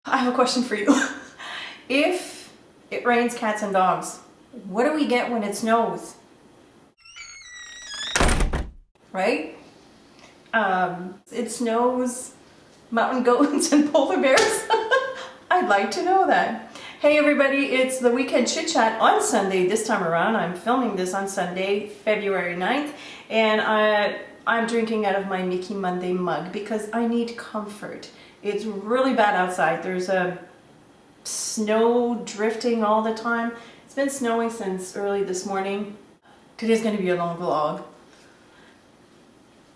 I have a question for you. If it rains cats and dogs, what do we get when it snows? Right? It snows mountain goats and polar bears. I'd like to know that. Hey everybody, it's the weekend chit chat on Sunday this time around. I'm filming this on Sunday, February 9th, and I'm drinking out of my Mickey Monday mug because I need comfort. It's really bad outside. There's a snow drifting all the time. It's been snowing since early this morning. Today's going to be a long vlog.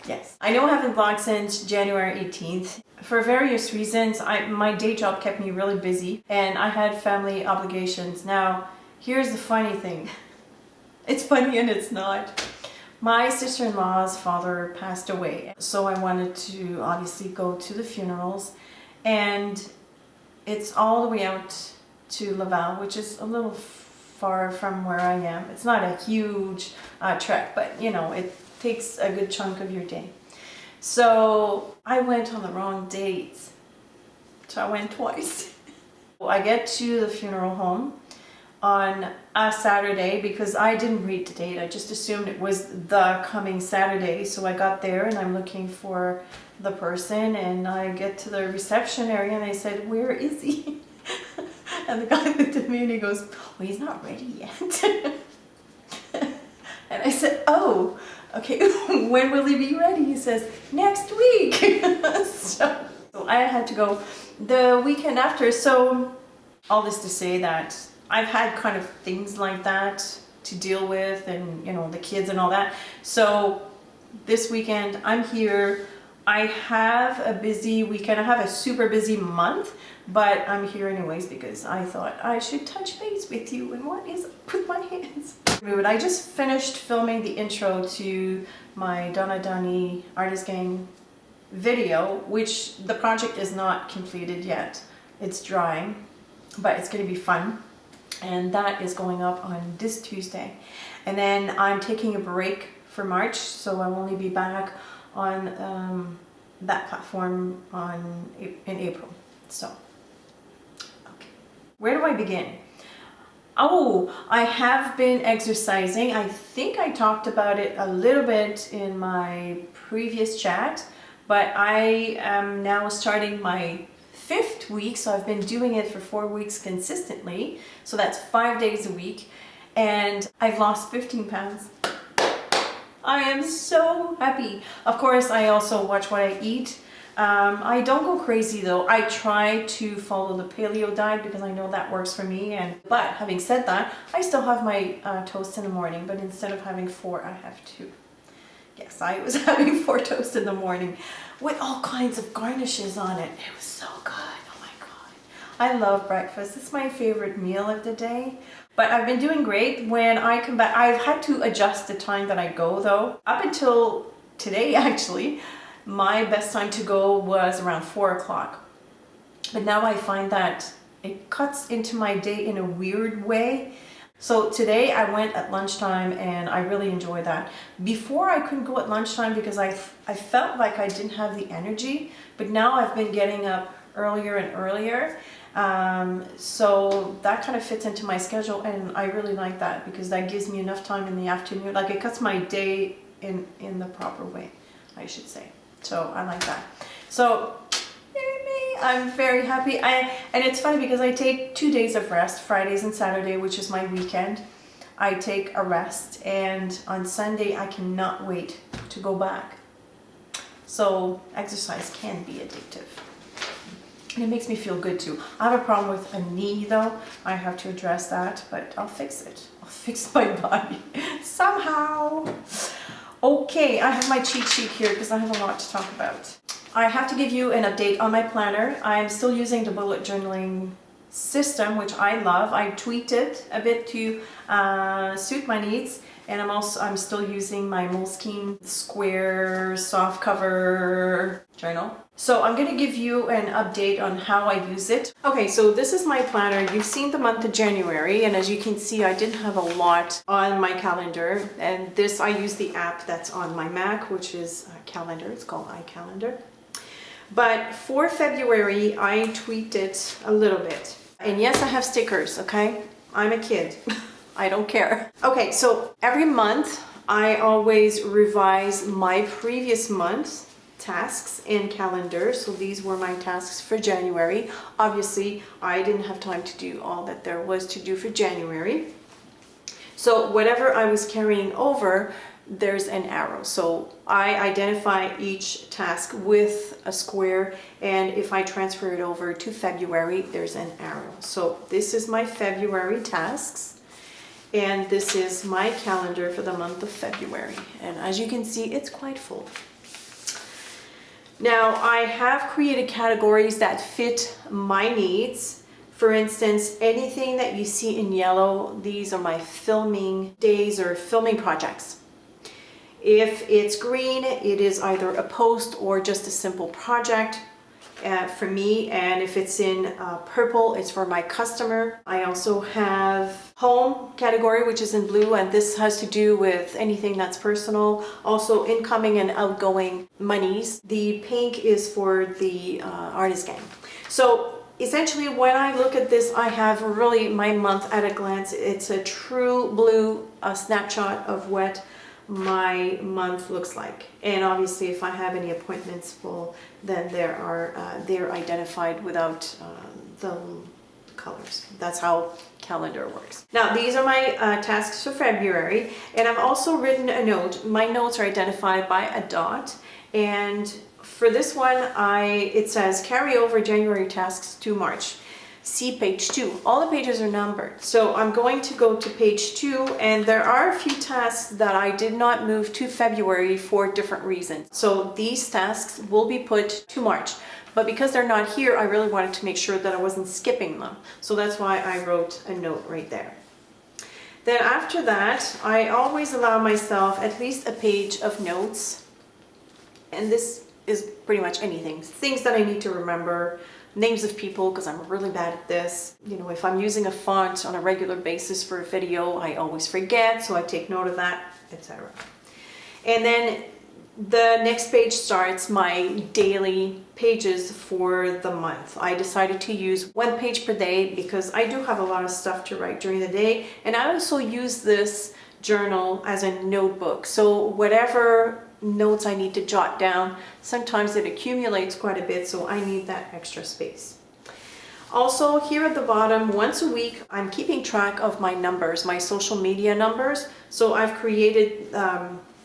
Yes, I know I haven't vlogged since January 18th. For various reasons, my day job kept me really busy and I had family obligations. Now, here's the funny thing. It's funny and it's not. My sister-in-law's father passed away, so I wanted to obviously go to the funerals, and it's all the way out to Lebel, which is a little far from where I am. It's not a huge trek, but you know, it takes a good chunk of your day. So I went on the wrong date, so I went twice. I get to the funeral home on a Saturday because I didn't read the date. I just assumed it was the coming Saturday. So I got there and I'm looking for the person, and I get to the reception area and I said, "Where is he?" And the guy looked at me and he goes, "Well, he's not ready yet." And I said, "Oh, okay, when will he be ready?" He says, "Next week." So I had to go the weekend after. So all this to say that I've had kind of things like that to deal with, and you know, the kids and all that. So this weekend I'm here. I have a busy weekend. I have a super busy month, but I'm here anyways because I thought I should touch base with you and what is up with my hands. I just finished filming the intro to my Donna Dunny Artist Gang video, which the project is not completed yet. It's drying, but it's going to be fun. And that is going up on this Tuesday. And then I'm taking a break for March, so I'll only be back on that platform in April. So, okay. Where do I begin? Oh, I have been exercising. I think I talked about it a little bit in my previous chat, but I am now starting my 5th week, so I've been doing it for 4 weeks consistently, so that's 5 days a week, and I've lost 15 pounds. I am so happy. Of course, I also watch what I eat. I don't go crazy though. I try to follow the paleo diet because I know that works for me. But having said that, I still have my toast in the morning, but instead of having 4, I have 2. Yes, I was having 4 toasts in the morning with all kinds of garnishes on it. It was so good. Oh my God. I love breakfast. It's my favorite meal of the day. But I've been doing great. When I come back, I've had to adjust the time that I go though. Up until today, actually, my best time to go was around 4 o'clock. But now I find that it cuts into my day in a weird way. So today I went at lunchtime and I really enjoyed that. Before I couldn't go at lunchtime because I felt like I didn't have the energy, but now I've been getting up earlier and earlier. So that kind of fits into my schedule, and I really like that because that gives me enough time in the afternoon. Like, it cuts my day in the proper way, I should say. So I like that. So I'm very happy. And it's funny because I take 2 days of rest, Fridays and Saturday, which is my weekend. I take a rest, and on Sunday I cannot wait to go back. So exercise can be addictive. And it makes me feel good too. I have a problem with a knee though. I have to address that, but I'll fix it. I'll fix my body somehow. Okay, I have my cheat sheet here because I have a lot to talk about. I have to give you an update on my planner. I'm still using the bullet journaling system, which I love. I tweaked it a bit to suit my needs, and I'm still using my Moleskine square soft cover journal. So I'm going to give you an update on how I use it. Okay, so this is my planner. You've seen the month of January, and as you can see, I didn't have a lot on my calendar. And this, I use the app that's on my Mac, which is a calendar. It's called iCalendar. But for February, I tweaked it a little bit. And yes, I have stickers, okay? I'm a kid. I don't care. Okay, so every month, I always revise my previous month's tasks in calendar. So these were my tasks for January. Obviously, I didn't have time to do all that there was to do for January. So whatever I was carrying over, there's an arrow. So I identify each task with a square, and if I transfer it over to February, there's an arrow. So this is my February tasks, and this is my calendar for the month of February. And as you can see, it's quite full. Now I have created categories that fit my needs. For instance, anything that you see in yellow, these are my filming days or filming projects. If it's green, it is either a post or just a simple project for me. And if it's in purple, it's for my customer. I also have home category, which is in blue, and this has to do with anything that's personal. Also incoming and outgoing monies. The pink is for the artist gang. So essentially, when I look at this, I have really my month at a glance. It's a true blue snapshot of what my month looks like. And obviously, if I have any appointments, well, then they're identified without the colors. That's how calendar works. Now, these are my tasks for February, and I've also written a note. My notes are identified by a dot, and for this one, it says carry over January tasks to March. See page 2. All the pages are numbered. So I'm going to go to page 2, and there are a few tasks that I did not move to February for different reasons. So these tasks will be put to March. But because they're not here, I really wanted to make sure that I wasn't skipping them. So that's why I wrote a note right there. Then after that, I always allow myself at least a page of notes. And this is pretty much anything. Things that I need to remember, names of people, because I'm really bad at this. You know, if I'm using a font on a regular basis for a video, I always forget, so I take note of that, etc. And then the next page starts my daily pages for the month. I decided to use 1 page per day because I do have a lot of stuff to write during the day, and I also use this journal as a notebook. So whatever notes I need to jot down, sometimes it accumulates quite a bit, so I need that extra space. Also, here at the bottom, once a week, I'm keeping track of my numbers, my social media numbers. So I've created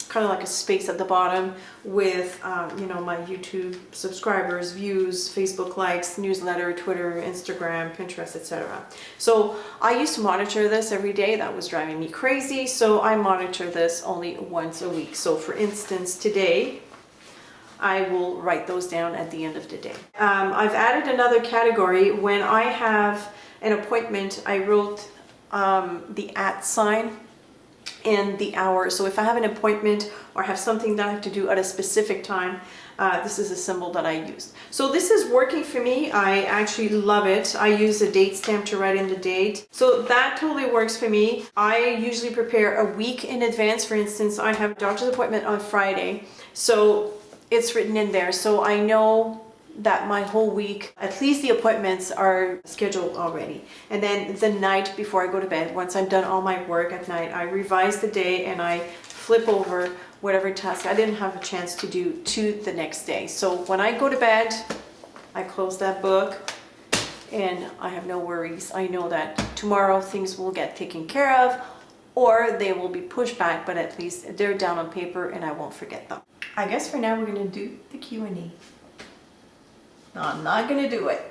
kind of like a space at the bottom with you know, my YouTube subscribers, views, Facebook likes, newsletter, Twitter, Instagram, Pinterest, etc. So I used to monitor this every day. That was driving me crazy. So I monitor this only once a week. So for instance, today, I will write those down at the end of the day. I've added another category. When I have an appointment, I wrote the @ sign and the hour. So if I have an appointment or have something that I have to do at a specific time, this is a symbol that I use. So this is working for me. I actually love it. I use a date stamp to write in the date. So that totally works for me. I usually prepare a week in advance. For instance, I have a doctor's appointment on Friday. So it's written in there. So I know that my whole week, at least the appointments are scheduled already. And then the night before I go to bed, once I'm done all my work at night, I revise the day and I flip over whatever task I didn't have a chance to do to the next day. So when I go to bed, I close that book and I have no worries. I know that tomorrow things will get taken care of, or they will be pushed back, but at least they're down on paper and I won't forget them. I guess for now we're gonna do the Q&A. No, I'm not gonna do it.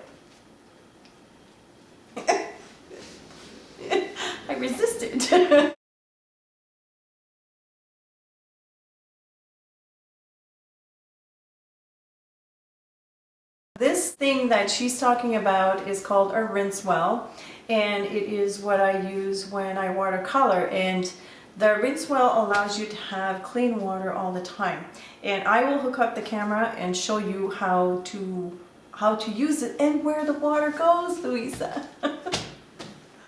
I resisted. This thing that she's talking about is called a rinse well, and it is what I use when I watercolor. And the rinse well allows you to have clean water all the time. And I will hook up the camera and show you how to use it and where the water goes, Louisa.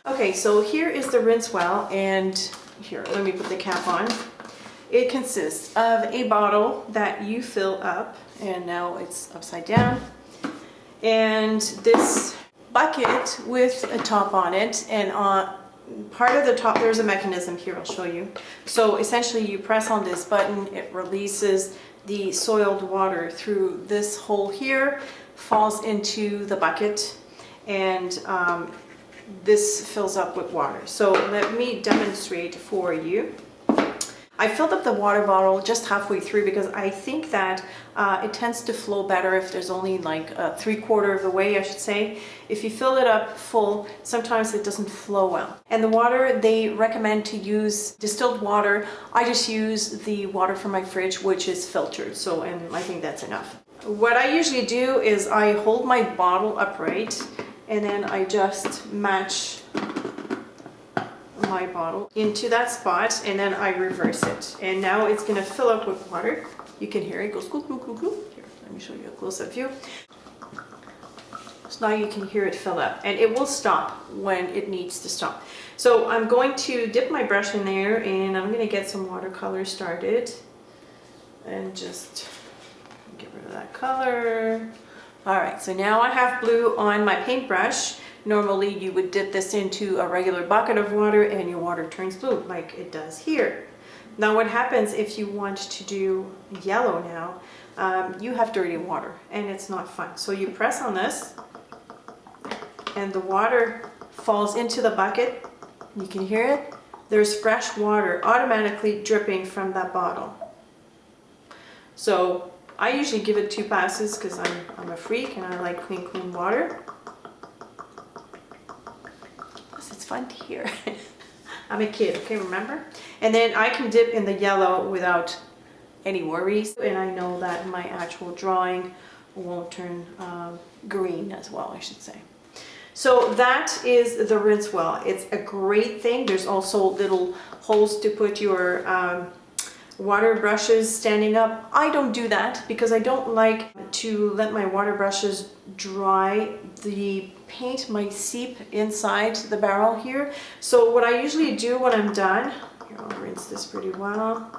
Okay, so here is the rinse well, and here, let me put the cap on. it consists of a bottle that you fill up, and now it's upside down, and this bucket with a top on it, and on part of the top there's a mechanism here, I'll show you. So essentially you press on this button, it releases the soiled water through this hole here, falls into the bucket, and this fills up with water. So let me demonstrate for you. I filled up the water bottle just halfway through because I think that it tends to flow better if there's only like 3/4 of the way, I should say. If you fill it up full, sometimes it doesn't flow well. And the water, they recommend to use distilled water. I just use the water from my fridge, which is filtered. So, and I think that's enough. What I usually do is I hold my bottle upright and then I just match my bottle into that spot, and then I reverse it, and now it's going to fill up with water. You can hear it go scoop, scoop, scoop, scoop. Here, let me show you a close-up view. So now you can hear it fill up, and it will stop when it needs to stop. So I'm going to dip my brush in there, and I'm going to get some watercolor started, and just get rid of that color. All right, so now I have blue on my paintbrush. Normally you would dip this into a regular bucket of water and your water turns blue like it does here. Now what happens if you want to do yellow now, you have dirty water and it's not fun. So you press on this and the water falls into the bucket. You can hear it. There's fresh water automatically dripping from that bottle. So I usually give it 2 passes because I'm a freak and I like clean water. It's fun to hear. I'm a kid, okay, remember? And then I can dip in the yellow without any worries. And I know that my actual drawing won't turn green as well, I should say. So that is the rinse well. It's a great thing. There's also little holes to put your water brushes standing up. I don't do that because I don't like to let my water brushes dry. The paint might seep inside the barrel here. So what I usually do when I'm done, here, I'll rinse this pretty well.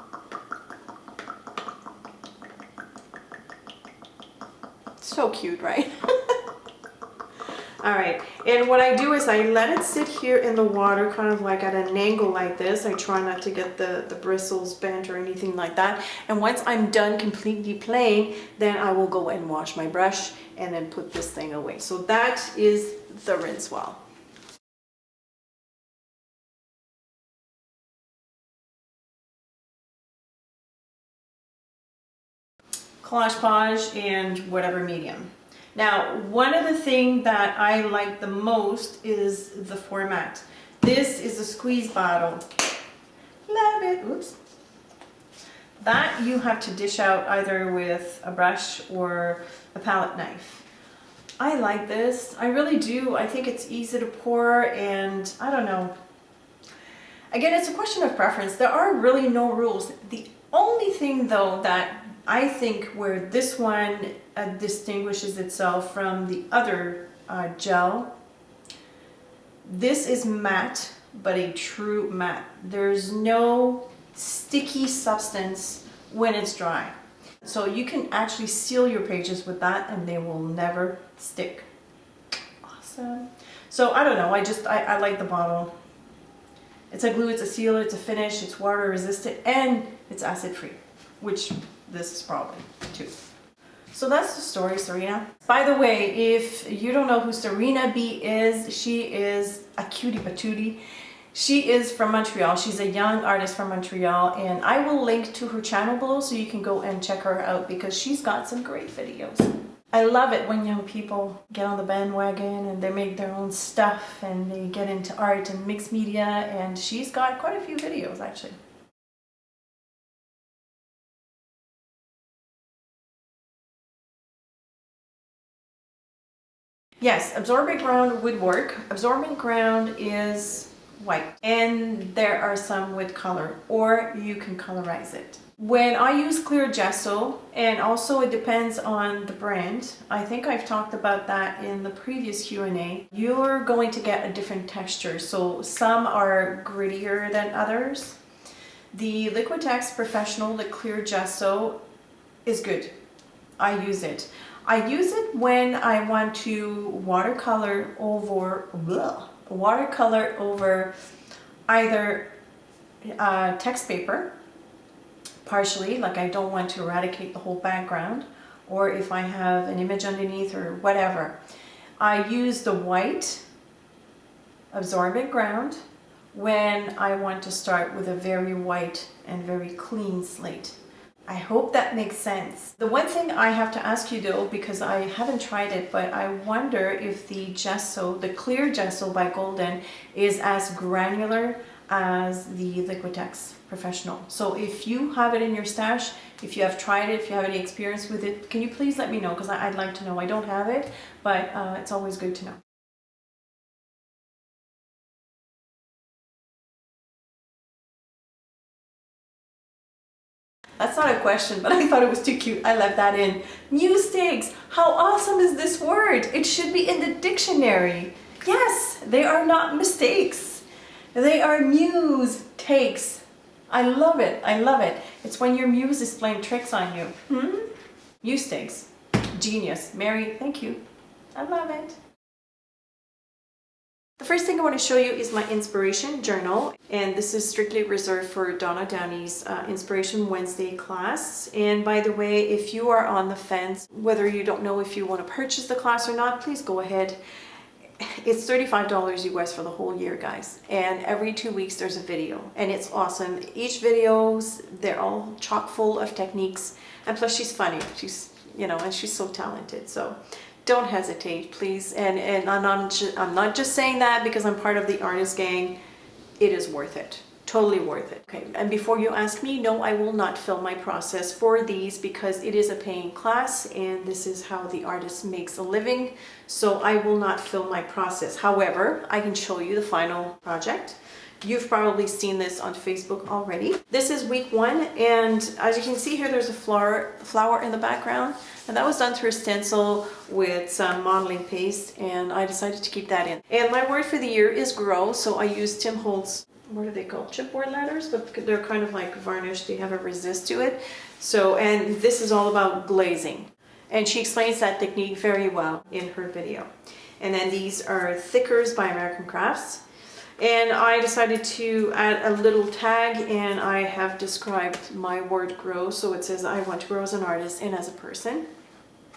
So cute, right? All right, and what I do is I let it sit here in the water kind of like at an angle like this. I try not to get the bristles bent or anything like that. And once I'm done completely playing, then I will go and wash my brush and then put this thing away. So that is the rinse well. Collage Page and whatever medium. Now, one of the things that I like the most is the format. This is a squeeze bottle. Love it. Oops. That you have to dish out either with a brush or a palette knife. I like this. I really do. I think it's easy to pour, and I don't know. Again, it's a question of preference. There are really no rules. The only thing though that I think where this one distinguishes itself from the other gel, this is matte, but a true matte. There's no sticky substance when it's dry. So you can actually seal your pages with that and they will never stick. Awesome. So I don't know, I like the bottle. It's a glue, it's a sealer, it's a finish, it's water resistant, and it's acid free, which this is probably too. So that's the story, Serena. By the way, if you don't know who Serena B is, she is a cutie patootie. She is from Montreal. She's a young artist from Montreal, and I will link to her channel below so you can go and check her out because she's got some great videos. I love it when young people get on the bandwagon and they make their own stuff and they get into art and mixed media, and she's got quite a few videos actually. Yes, absorbent ground would work. Absorbent ground is white, and there are some with color, or you can colorize it. When I use clear gesso, and also it depends on the brand, I think I've talked about that in the previous Q&A, you're going to get a different texture. So some are grittier than others. The Liquitex Professional, the clear gesso, is good. I use it. I use it when I want to watercolor over either text paper, partially, like I don't want to eradicate the whole background, or if I have an image underneath or whatever. I use the white absorbent ground when I want to start with a very white and very clean slate. I hope that makes sense. The one thing I have to ask you though, because I haven't tried it, but I wonder if the gesso, the clear gesso by Golden, is as granular as the Liquitex Professional. So if you have it in your stash, if you have tried it, if you have any experience with it, can you please let me know, because I'd like to know. I don't have it, but it's always good to know. That's not a question, but I thought it was too cute. I left that in. Mistakes. How awesome is this word? It should be in the dictionary. Yes, they are not mistakes. They are muse takes. I love it. I love it. It's when your muse is playing tricks on you. Muse takes. Genius. Mary, thank you. I love it. The first thing I want to show you is my inspiration journal, and this is strictly reserved for Donna Downey's Inspiration Wednesday class. And by the way, if you are on the fence, whether you don't know if you want to purchase the class or not, please go ahead. It's $35 US for the whole year, guys, and every 2 weeks there's a video, and it's awesome. Each videos, they're all chock full of techniques, and plus she's funny. She's, you know, and she's so talented. So don't hesitate, please. And I'm not just saying that because I'm part of the artist gang. It is worth it. Totally worth it. Okay, and before you ask me, no, I will not film my process for these because it is a paying class and this is how the artist makes a living. So I will not film my process. However, I can show you the final project. You've probably seen this on Facebook already. This is week 1, and as you can see here, there's a flower in the background, and that was done through a stencil with some modeling paste, and I decided to keep that in. And my word for the year is grow, so I used Tim Holtz, what are they called? Chipboard letters, but they're kind of like varnished. They have a resist to it. So, and this is all about glazing, and she explains that technique very well in her video. And then these are thickers by American Crafts. And I decided to add a little tag, and I have described my word grow. So it says I want to grow as an artist and as a person.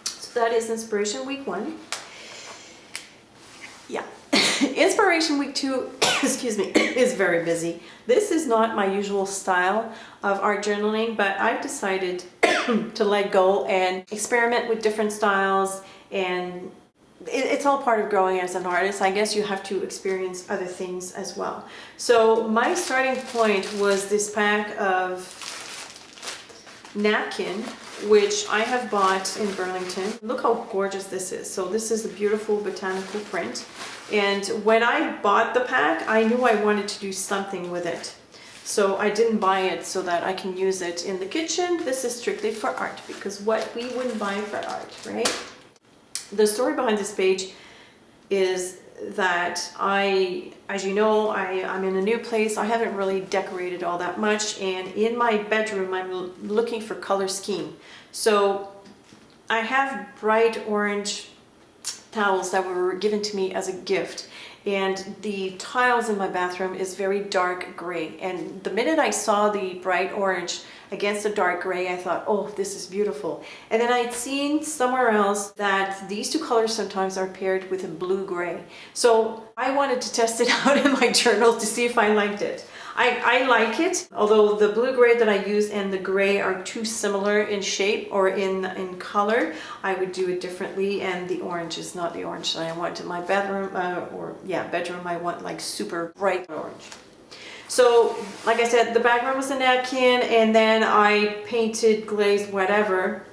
So that is Inspiration Week 1. Yeah. Inspiration Week 2, excuse me, is very busy. This is not my usual style of art journaling, but I've decided to let go and experiment with different styles, and it's all part of growing as an artist. I guess you have to experience other things as well. So my starting point was this pack of napkin, which I have bought in Burlington. Look how gorgeous this is. So this is a beautiful botanical print. And when I bought the pack, I knew I wanted to do something with it. So I didn't buy it so that I can use it in the kitchen. This is strictly for art, because what we wouldn't buy for art, right? The story behind this page is that as you know, I'm in a new place. I haven't really decorated all that much, and in my bedroom I'm looking for color scheme. So I have bright orange towels that were given to me as a gift, and the tiles in my bathroom is very dark gray, and the minute I saw the bright orange against the dark gray, I thought, oh, this is beautiful. And then I'd seen somewhere else that these two colors sometimes are paired with a blue gray. So I wanted to test it out in my journal to see if I liked it. I like it, although the blue gray that I use and the gray are too similar in shape or in color. I would do it differently, and the orange is not the orange that I want in my bedroom, bedroom I want like super bright orange. So, like I said, the background was a napkin, and then I painted, glazed, whatever.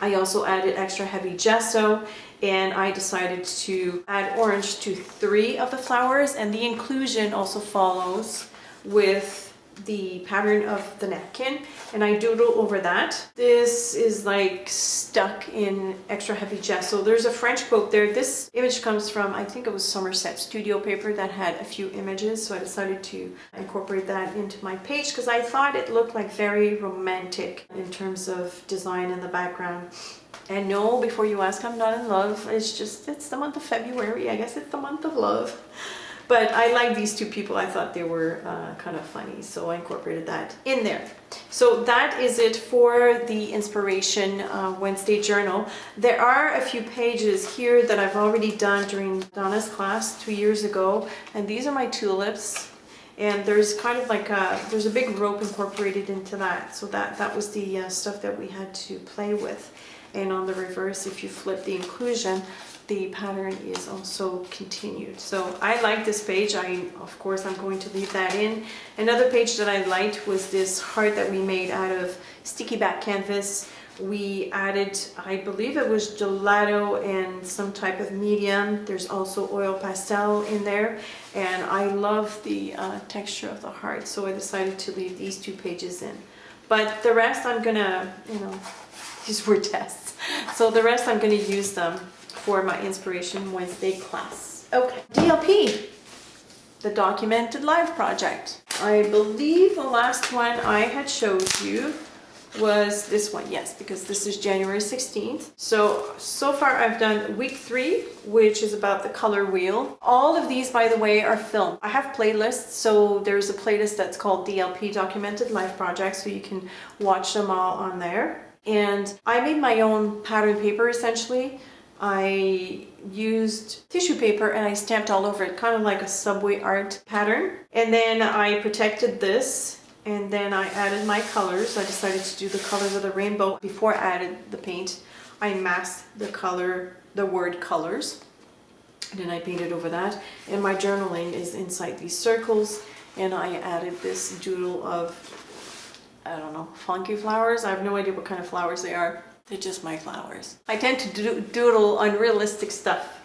I also added extra heavy gesso, and I decided to add orange to 3 of the flowers, and the inclusion also follows with the pattern of the napkin and I doodle over that. This is like stuck in extra heavy gesso. There's a French quote there. This image comes from, I think it was Somerset studio paper that had a few images, so I decided to incorporate that into my page because I thought it looked like very romantic in terms of design in the background. And no, before you ask, I'm not in love. It's just, it's the month of February. I guess it's the month of love. But I like these two people. I thought they were kind of funny, so I incorporated that in there. So that is it for the Inspiration Wednesday journal. There are a few pages here that I've already done during Donna's class 2 years ago, and these are my tulips. And there's kind of like there's a big rope incorporated into that, so that was the stuff that we had to play with. And on the reverse, if you flip the inclusion, the pattern is also continued. So I like this page. Of course, I'm going to leave that in. Another page that I liked was this heart that we made out of sticky back canvas. We added, I believe it was gelato and some type of medium. There's also oil pastel in there. And I love the texture of the heart. So I decided to leave these two pages in. But the rest I'm gonna, these were tests. So the rest I'm gonna use them for my Inspiration Wednesday class. Okay, DLP, the Documented Life Project. I believe the last one I had showed you was this one, yes, because this is January 16th. So far I've done week 3, which is about the color wheel. All of these, by the way, are filmed. I have playlists, so there's a playlist that's called DLP, Documented Life Project, so you can watch them all on there. And I made my own pattern paper, essentially. I used tissue paper and I stamped all over it, kind of like a Subway art pattern. And then I protected this, and then I added my colors. I decided to do the colors of the rainbow. Before I added the paint, I masked the word colors, and then I painted over that. And my journaling is inside these circles, and I added this doodle of, I don't know, funky flowers. I have no idea what kind of flowers they are. They're just my flowers. I tend to doodle unrealistic stuff.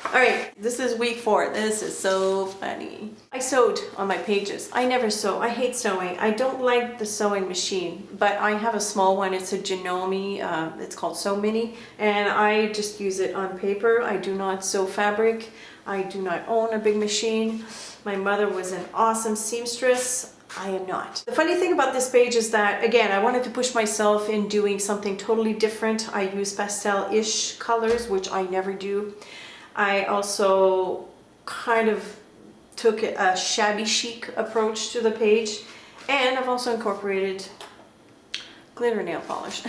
All right, this is week 4. This is so funny. I sewed on my pages. I never sew. I hate sewing. I don't like the sewing machine, but I have a small one. It's a Janome. It's called Sew Mini, and I just use it on paper. I do not sew fabric. I do not own a big machine. My mother was an awesome seamstress. I am not. The funny thing about this page is that, again, I wanted to push myself in doing something totally different. I use pastel-ish colors, which I never do. I also kind of took a shabby chic approach to the page, and I've also incorporated glitter nail polish.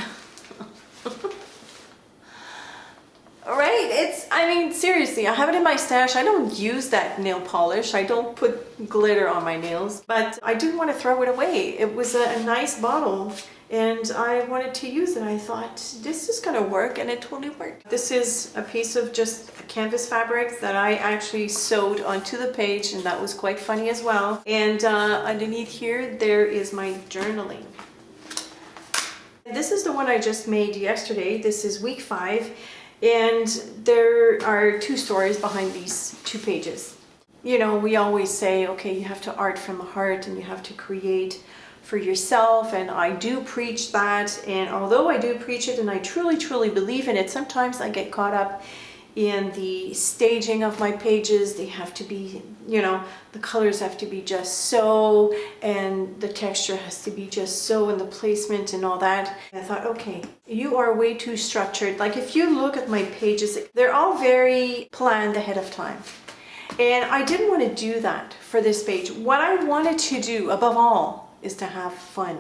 Right? I mean, seriously, I have it in my stash. I don't use that nail polish. I don't put glitter on my nails, but I didn't want to throw it away. It was a nice bottle and I wanted to use it. I thought this is going to work, and it totally worked. This is a piece of just canvas fabric that I actually sewed onto the page, and that was quite funny as well. And underneath here, there is my journaling. This is the one I just made yesterday. This is week 5. And there are 2 stories behind these 2 pages. You know, we always say, okay, you have to art from the heart and you have to create for yourself, and I do preach that. And although I do preach it and I truly, truly believe in it, sometimes I get caught up in the staging of my pages. They have to be, the colors have to be just so, and the texture has to be just so, and the placement and all that. I thought, okay, you are way too structured. Like, if you look at my pages, they're all very planned ahead of time. And I didn't want to do that for this page. What I wanted to do above all is to have fun.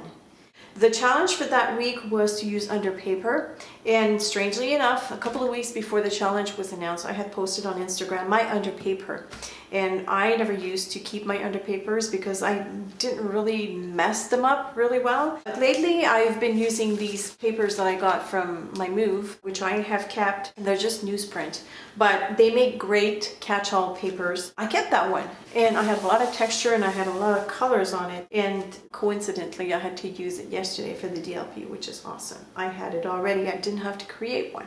The challenge for that week was to use under paper, and strangely enough, a couple of weeks before the challenge was announced, I had posted on Instagram my under paper, and I never used to keep my under papers because I didn't really mess them up really well. But lately I've been using these papers that I got from my move, which I have kept. They're just newsprint, but they make great catch-all papers. I kept that one, and I had a lot of texture and I had a lot of colors on it, and coincidentally I had to use it yesterday for the DLP, which is awesome. I had it already. I didn't have to create one.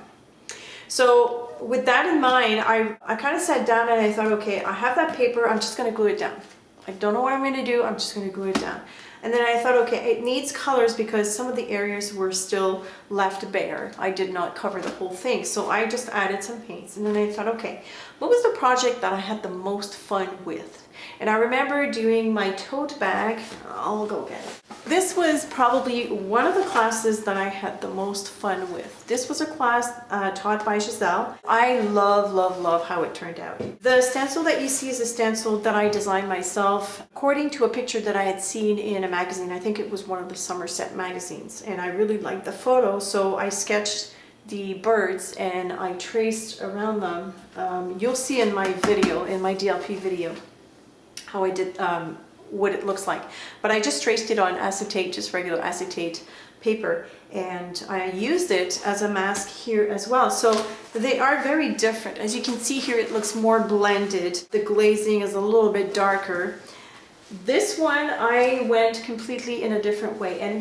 So with that in mind, I kind of sat down and I thought, okay, I have that paper, I'm just going to glue it down. I don't know what I'm going to do. I'm just going to glue it down. And then I thought, okay, it needs colors because some of the areas were still left bare. I did not cover the whole thing. So I just added some paints. And then I thought, okay, what was the project that I had the most fun with? And I remember doing my tote bag. I'll go get it. This was probably one of the classes that I had the most fun with. This was a class taught by Giselle. I love how it turned out. The stencil that you see is a stencil that I designed myself according to a picture that I had seen in a magazine. I think it was one of the Somerset magazines, and I really liked the photo, so I sketched the birds and I traced around them. You'll see in my video, in my DLP video, how I did what it looks like, but I just traced it on acetate, just regular acetate paper, and I used it as a mask here as well. So they are very different. As you can see here, it looks more blended. The glazing is a little bit darker. This one I went completely in a different way, and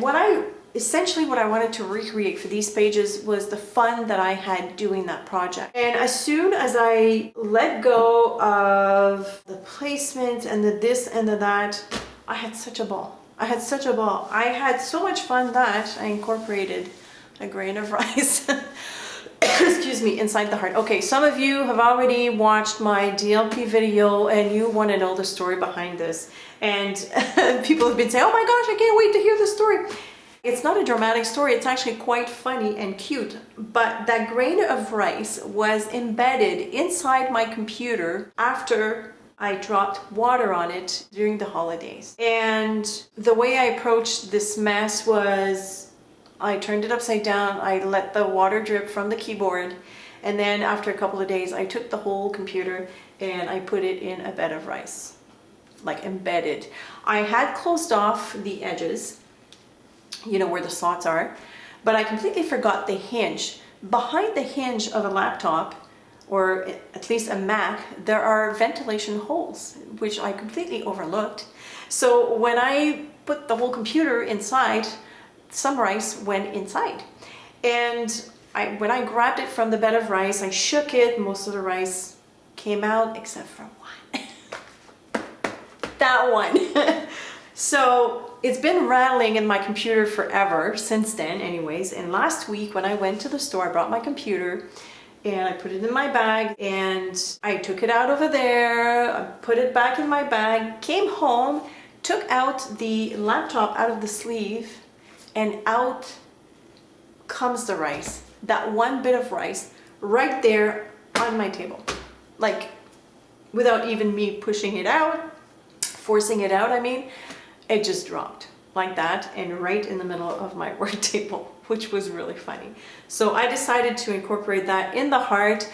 essentially what I wanted to recreate for these pages was the fun that I had doing that project. And as soon as I let go of the placement and the this and the that, I had such a ball. I had such a ball. I had so much fun that I incorporated a grain of rice excuse me, inside the heart. Okay, some of you have already watched my DLP video and you want to know the story behind this. And people have been saying, oh my gosh, I can't wait to hear the story. It's not a dramatic story, it's actually quite funny and cute, but that grain of rice was embedded inside my computer after I dropped water on it during the holidays. And the way I approached this mess was I turned it upside down, I let the water drip from the keyboard, and then after a couple of days I took the whole computer and I put it in a bed of rice, like embedded. I had closed off the edges, you know, where the slots are, but I completely forgot the hinge. Behind the hinge of a laptop, or at least a Mac, there are ventilation holes, which I completely overlooked. So when I put the whole computer inside, some rice went inside. And when I grabbed it from the bed of rice, I shook it, most of the rice came out except for one. That one. So it's been rattling in my computer forever since then anyways. And last week when I went to the store, I brought my computer and I put it in my bag and I took it out over there, I put it back in my bag, came home, took out the laptop out of the sleeve, and out comes the rice. That one bit of rice right there on my table. Like without even me pushing it out, forcing it out, I mean. It just dropped like that and right in the middle of my work table, which was really funny. So I decided to incorporate that in the heart.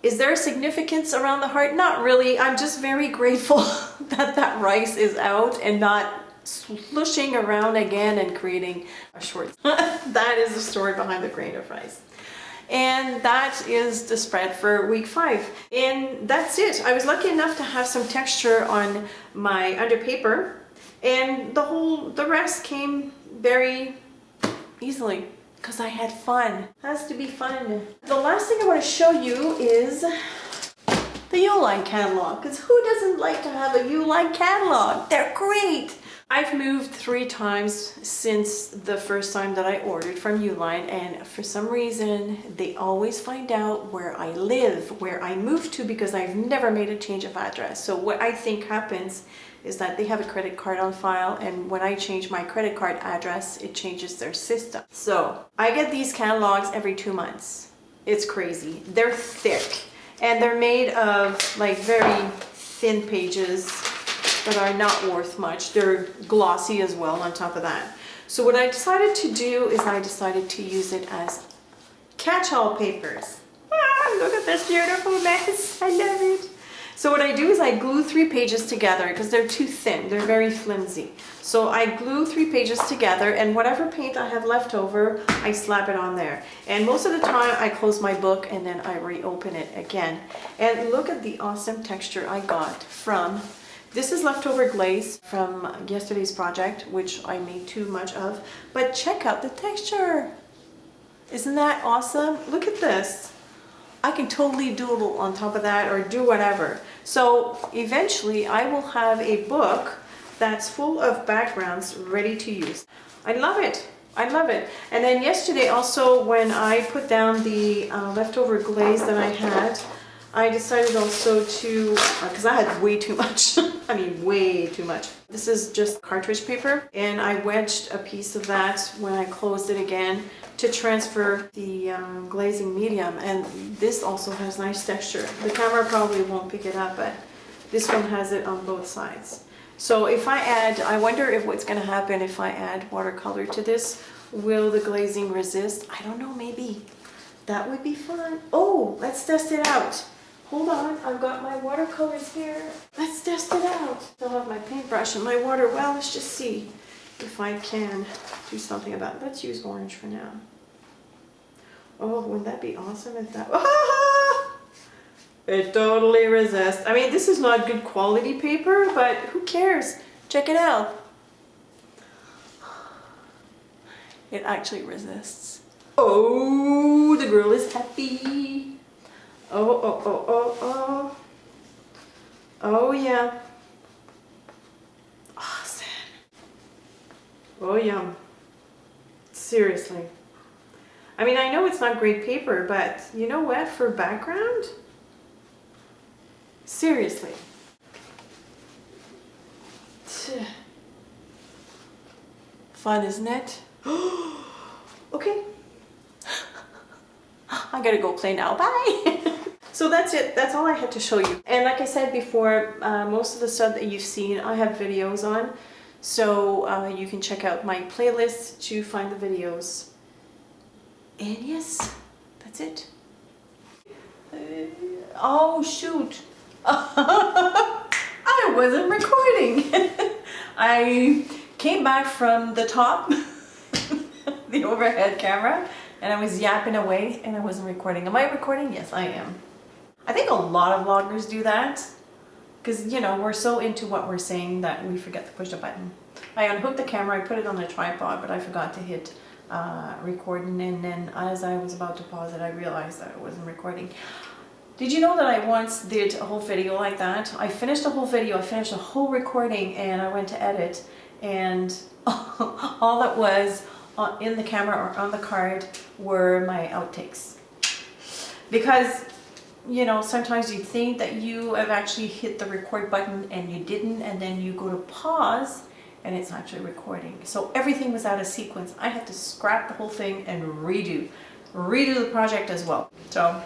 Is there a significance around the heart? Not really. I'm just very grateful that that rice is out and not slushing around again and creating a short. That is the story behind the grain of rice. And that is the spread for week 5. And that's it. I was lucky enough to have some texture on my under paper. And the rest came very easily because I had fun. Has to be fun. The last thing I want to show you is the Uline catalog, because who doesn't like to have a Uline catalog? They're great. I've moved 3 times since the first time that I ordered from Uline, and for some reason they always find out where I live, where I moved to, because I've never made a change of address. So what I think happens is that they have a credit card on file, and when I change my credit card address, it changes their system. So I get these catalogs every 2 months. It's crazy. They're thick and they're made of like very thin pages that are not worth much. They're glossy as well on top of that. So what I decided to do is I decided to use it as catch-all papers. Ah, look at this beautiful mess. I love it. So what I do is I glue 3 pages together because they're too thin. They're very flimsy. So I glue 3 pages together, and whatever paint I have left over, I slap it on there. And most of the time I close my book and then I reopen it again. And look at the awesome texture I got from, this is leftover glaze from yesterday's project, which I made too much of. But check out the texture. Isn't that awesome? Look at this. I can totally doodle on top of that or do whatever. So eventually I will have a book that's full of backgrounds ready to use. I love it. I love it. And then yesterday also, when I put down the leftover glaze that I had, I decided also to, because I had way too much, I mean way too much. This is just cartridge paper, and I wedged a piece of that when I closed it again to transfer the glazing medium. And this also has nice texture. The camera probably won't pick it up, but this one has it on both sides. So if I add, I wonder if what's going to happen if I add watercolor to this. Will the glazing resist? I don't know, maybe. That would be fun. Oh, let's test it out. Hold on, I've got my watercolors here. Let's test it out. Still have my paintbrush and my water. Well, let's just see if I can do something about it. Let's use orange for now. Oh, wouldn't that be awesome if that... It totally resists. I mean, this is not good quality paper, but who cares? Check it out. It actually resists. Oh, the girl is happy. Oh, oh, oh, oh, oh. Oh, yeah. Awesome. Oh, yum. Seriously. I mean, I know it's not great paper, but you know what? For background? Seriously. Fun, isn't it? Okay. I gotta go play now. Bye. So that's it. That's all I had to show you. And like I said before, most of the stuff that you've seen, I have videos on. So you can check out my playlist to find the videos. And yes, that's it. Oh, shoot. I wasn't recording. I came back from the top, the overhead camera, and I was yapping away and I wasn't recording. Am I recording? Yes, I am. I think a lot of vloggers do that because, you know, we're so into what we're saying that we forget to push the button. I unhooked the camera, I put it on the tripod, but I forgot to hit recording, and then as I was about to pause it, I realized that I wasn't recording. Did you know that I once did a whole video like that? I finished a whole video, I finished a whole recording, and I went to edit, and all that was in the camera or on the card were my outtakes. Because, you know, sometimes you think that you have actually hit the record button and you didn't, and then you go to pause and it's actually recording. So everything was out of sequence. I had to scrap the whole thing and redo the project as well. So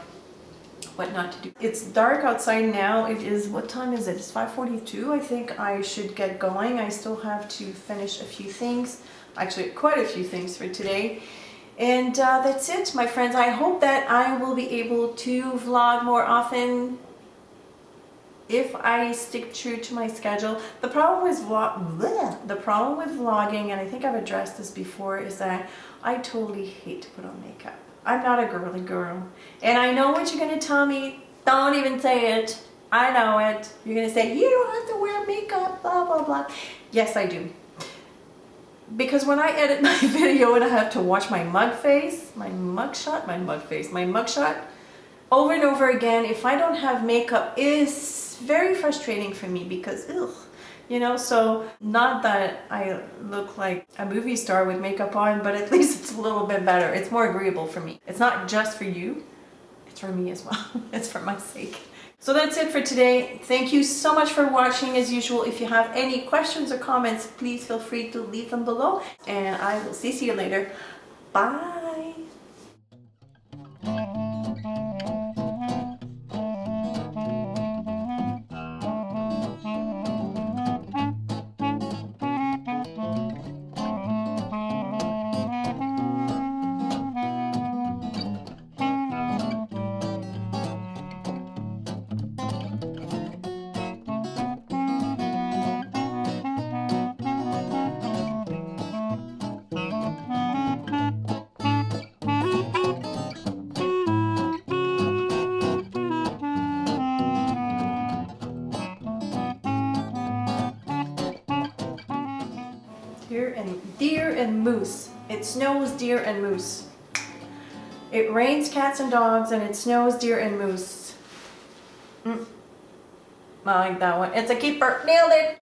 what not to do. It's dark outside now. It is, what time is it? It's 5:42. I think I should get going. I still have to finish a few things, actually quite a few things for today. And that's it, my friends. I hope that I will be able to vlog more often if I stick true to my schedule. The problem with vlogging, and I think I've addressed this before, is that I totally hate to put on makeup. I'm not a girly girl. And I know what you're going to tell me. Don't even say it. I know it. You're going to say, you don't have to wear makeup, blah, blah, blah. Yes, I do. Because when I edit my video and I have to watch my mugshot over and over again, if I don't have makeup, is very frustrating for me because, ugh, you know, so not that I look like a movie star with makeup on, but at least it's a little bit better. It's more agreeable for me. It's not just for you, it's for me as well. It's for my sake. So that's it for today. Thank you so much for watching. As usual, if you have any questions or comments, please feel free to leave them below, and I will see you later. Bye. Deer and moose. It snows, deer and moose. It rains cats and dogs and it snows deer and moose. I like that one. It's a keeper. Nailed it.